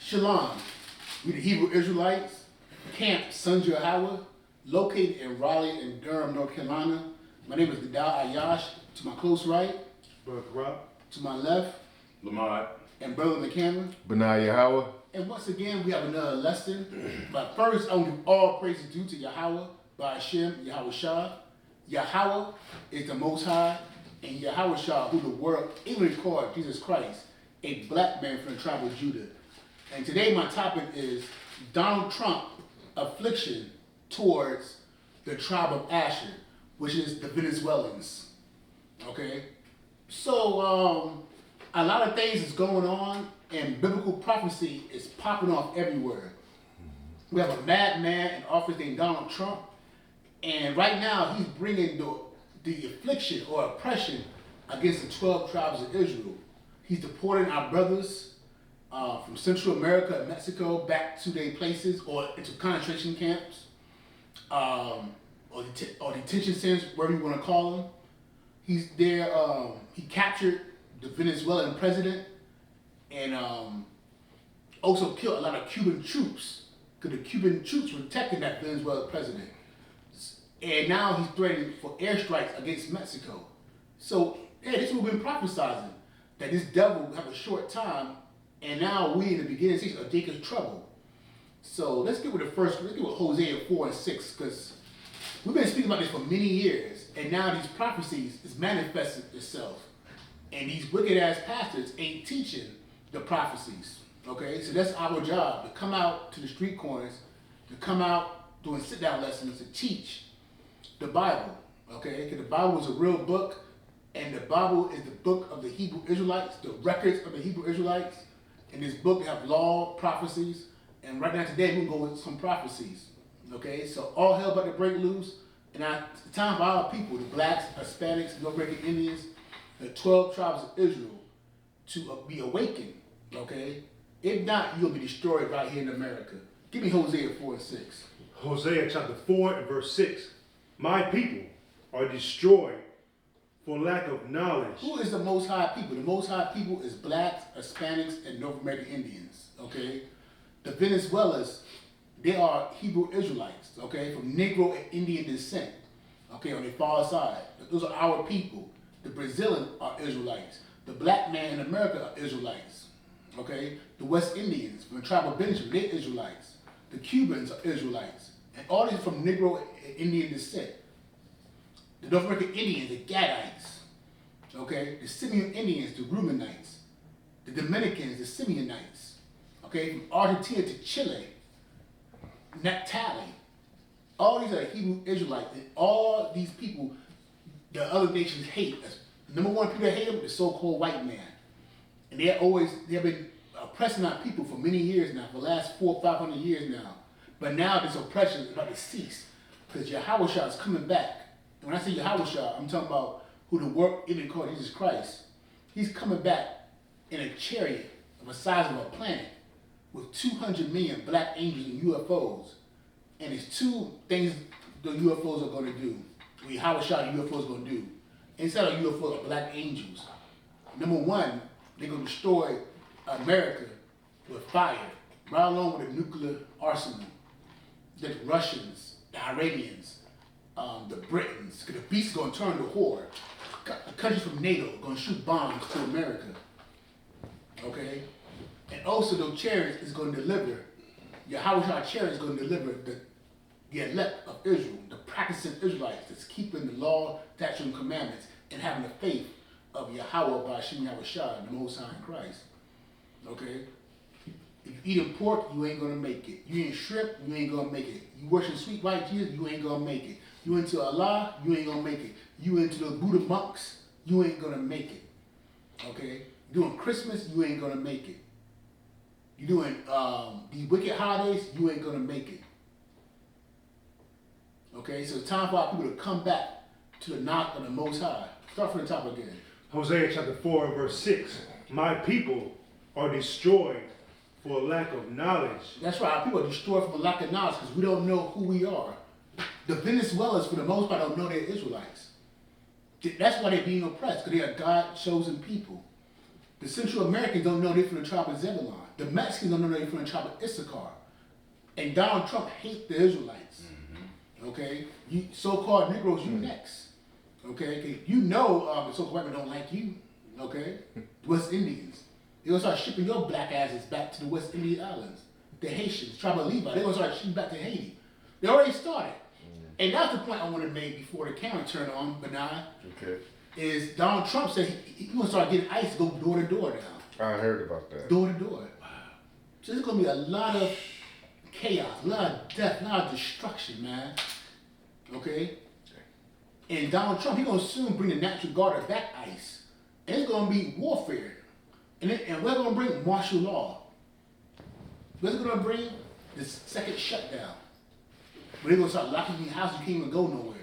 Shalom, we the Hebrew Israelites, Camp Sons of Yahweh, located in Raleigh and Durham, North Carolina. My name is Gadal Ayash. To my close right, Brother Rob. To my left, Lamont. And brother on the camera. Benai Yahweh. And once again, we have another lesson. But first, I want to give all praise due to Yahweh, by Hashem, Yahweh Shah. Yahweh is the Most High, and Yahweh Shah, who the world even called Jesus Christ, a black man from the tribe of Judah. And today my topic is Donald Trump affliction towards the tribe of Asher, which is the Venezuelans. Okay? So a lot of things is going on, and biblical prophecy is popping off everywhere. We have a madman in office named Donald Trump, and right now he's bringing the affliction or oppression against the 12 tribes of Israel. He's deporting our brothers from Central America and Mexico back to their places or into concentration camps or detention centers, whatever you want to call them. He's there. He captured the Venezuelan president and also killed a lot of Cuban troops because the Cuban troops were attacking that Venezuelan president. And now he's threatening for airstrikes against Mexico. So, hey, this is what we've been prophesizing, that this devil will have a short time, and now we in the beginning stage of Jacob's trouble. So let's get with Hosea 4 and 6, because we've been speaking about this for many years, and now these prophecies is manifesting itself. And these wicked ass pastors ain't teaching the prophecies. Okay? So that's our job, to come out to the street corners, to come out doing sit-down lessons to teach the Bible. Okay? Because the Bible is a real book, and the Bible is the book of the Hebrew Israelites, the records of the Hebrew Israelites. In this book, we have law, prophecies, and right now today we're going to go with some prophecies. Okay, so all hell about to break loose, and now it's time for our people, the blacks, Hispanics, North American Indians, the 12 tribes of Israel, to be awakened. Okay, if not, you'll be destroyed right here in America. Give me Hosea 4 and 6. Hosea chapter 4 and verse 6. My people are destroyed for lack of knowledge. Who is the Most High people? The Most High people is blacks, Hispanics, and North American Indians. Okay, the Venezuelans, they are Hebrew Israelites. Okay, from Negro and Indian descent. Okay, on their far side, those are our people. The Brazilians are Israelites. The black man in America are Israelites. Okay, the West Indians from the tribe of Benjamin, they're Israelites. The Cubans are Israelites, and all these from Negro and Indian descent. The North American Indians, the Gadites, okay? The Simeon Indians, the Reubenites. The Dominicans, the Simeonites, okay? From Argentina to Chile, Naphtali. All these are Hebrew Israelites, and all these people, the other nations hate. Number one people that hate them, the so-called white man. And they have been oppressing our people for many years now, for the last 400 or 500 years now. But now this oppression is about to cease, because Yahweh Shah is coming back. When I say Yahweh Shah, I'm talking about who the world even called Jesus Christ. He's coming back in a chariot of the size of a planet with 200 million black angels and UFOs. And there's two things the UFOs are going to do. Yahweh Shah, the UFOs are going to do. Instead of UFOs are black angels. Number one, they're going to destroy America with fire, right along with a nuclear arsenal. The Russians, the Iranians, the Britons, because the beast is going to turn to a whore. The countries from NATO are going to shoot bombs to America. Okay? And also the chariots is going to deliver, Yahweh Shah chariot is going to deliver the elect of Israel, the practicing Israelites that's keeping the law, statutes, and commandments, and having the faith of Yahweh by Hashem Yahweh Shah, the Most High in Christ. Okay? If you eating pork, you ain't going to make it. You eating shrimp, you ain't going to make it. You worship sweet white Jesus, you ain't going to make it. You into Allah, you ain't gonna make it. You into the Buddha monks, you ain't gonna make it. Okay? You doing Christmas, you ain't gonna make it. You doing these wicked holidays, you ain't gonna make it. Okay? So it's time for our people to come back to the knock of the Most High. Start from the top again. Hosea chapter 4 and verse 6. My people are destroyed for lack of knowledge. That's right. Our people are destroyed for lack of knowledge because we don't know who we are. The Venezuelans, for the most part, don't know they're Israelites. That's why they're being oppressed, because they are God-chosen people. The Central Americans don't know they're from the tribe of Zebulon. The Mexicans don't know they're from the tribe of Issachar. And Donald Trump hates the Israelites. Okay? You so-called Negroes, you next. Okay? 'Cause you know the so-called white men don't like you. Okay? West Indians. They're gonna start shipping your black asses back to the West Indian islands. The Haitians, tribe of Levi, they're gonna start shipping back to Haiti. They already started. And that's the point I want to make before the camera turned on, Benai. Okay. Is Donald Trump said he gonna start getting ICE to go door to door now. I heard about that. Door to door. So there's gonna be a lot of chaos, a lot of death, a lot of destruction, man. Okay? And Donald Trump, he's gonna soon bring the National Guard back ICE. And it's gonna be warfare. And we're gonna bring martial law. We're gonna bring the second shutdown. But they're gonna start locking you in the house, you can't even go nowhere.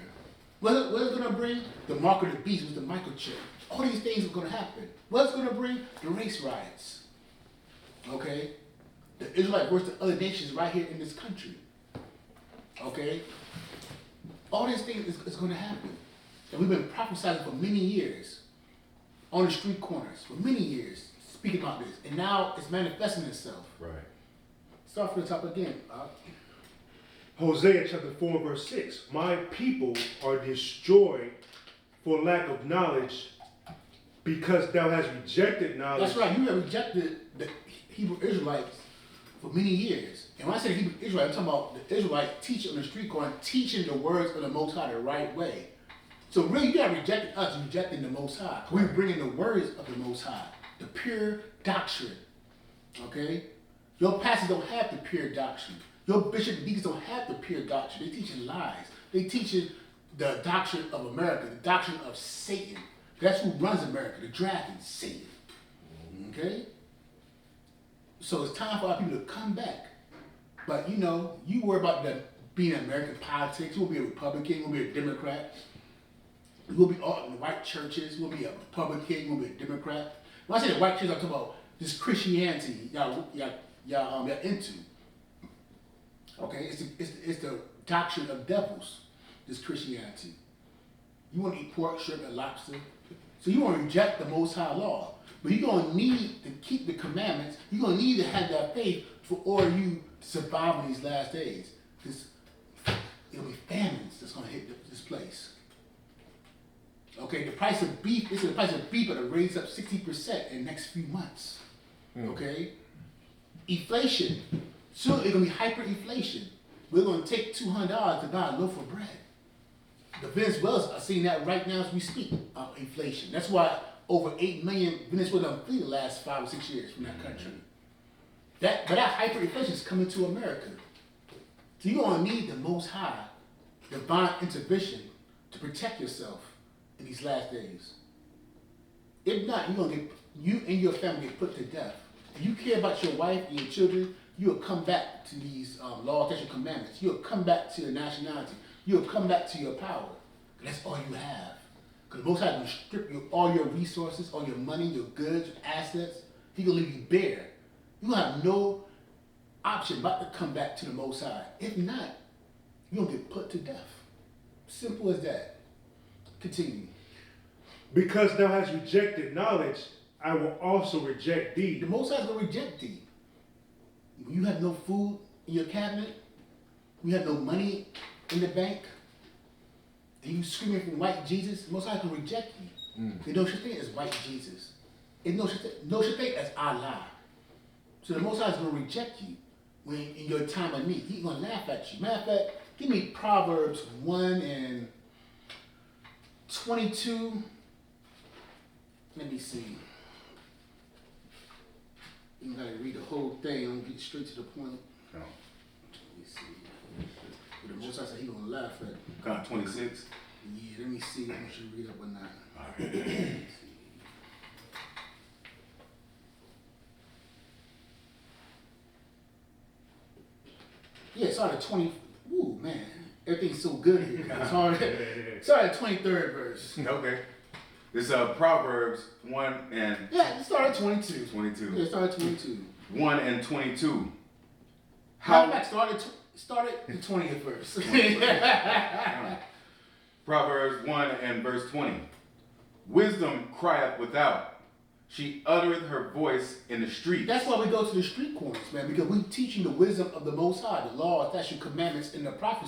We're gonna bring the mark of the beast with the microchip. All these things are gonna happen. What's gonna bring the race riots? Okay? The Israelite versus the other nations right here in this country. Okay? All these things is gonna happen. And we've been prophesying for many years. On the street corners, for many years, speaking about this. And now it's manifesting itself. Right. Start from the top again. Hosea chapter 4 verse 6. My people are destroyed for lack of knowledge because thou hast rejected knowledge. That's right. You have rejected the Hebrew Israelites for many years. And when I say Hebrew Israelite, I'm talking about the Israelite teacher on the street corner teaching the words of the Most High the right way. So really, you haven't rejected us, you're rejecting the Most High. We're bringing the words of the Most High, the pure doctrine. Okay? Your pastors don't have the pure doctrine. Your bishop and deacons don't have the pure doctrine. They're teaching lies. They're teaching the doctrine of America, the doctrine of Satan. That's who runs America, the dragon, Satan. Okay? So it's time for our people to come back. But you know, you worry about being in American politics. You will be a Republican, you will be a Democrat. You will be all in the white churches, you will be a Republican, you will be a Democrat. When I say the white churches, I'm talking about this Christianity y'all into. Okay, it's the doctrine of devils, this Christianity. You want to eat pork, shrimp, and lobster. So you want to reject the Most High law. But you're going to need to keep the commandments. You're going to need to have that faith for order you to survive in these last days. Because it'll be famines that's going to hit this place. Okay, the price of beef, the price of beef going to raise up 60% in the next few months. Okay? Inflation. Soon it's going to be hyperinflation. We're going to take $200 to buy a loaf of bread. The Venezuelans are seeing that right now as we speak, inflation. That's why over 8 million Venezuelans flee the last 5 or 6 years from that country. But that hyperinflation is coming to America. So you're going to need the Most High divine intervention to protect yourself in these last days. If not, you and your family get put to death. If you care about your wife and your children, you'll come back to these laws, statutes, commandments. You'll come back to your nationality. You'll come back to your power. That's all you have. Because Most High is going to strip you all your resources, all your money, your goods, your assets. He's going to leave you bare. You're going to have no option but to come back to the Most High. If not, you're going to get put to death. Simple as that. Continue. Because thou hast rejected knowledge, I will also reject thee. The Most High is going to reject thee. When you have no food in your cabinet, when you have no money in the bank, and you screaming for white Jesus, the Most High can reject you. There's no such thing as white Jesus. There's no such thing as Allah. So the Most High is going to reject you when in your time of need. He's going to laugh at you. Matter of fact, give me Proverbs 1 and 22. Let me see. You gotta read the whole thing. I'm gonna get straight to the point. Oh. Let me see. But the Most High said he gonna laugh at. Kind of 26. Yeah, let me see. I want you to read up or not. All right. Yeah, start at 20. Ooh, man. Everything's so good here. Start at 23rd verse. Okay. This is Proverbs 1 and... Yeah, start at 22. 22. Yeah, start at 22. 1 and 22. Matter of fact, start at the 20th verse. Proverbs 1 and verse 20. Wisdom crieth without, She uttereth her voice in the street. That's why we go to the street corners, man, because we teaching the wisdom of the Most High, the law, statute, commandments, and the prophecy.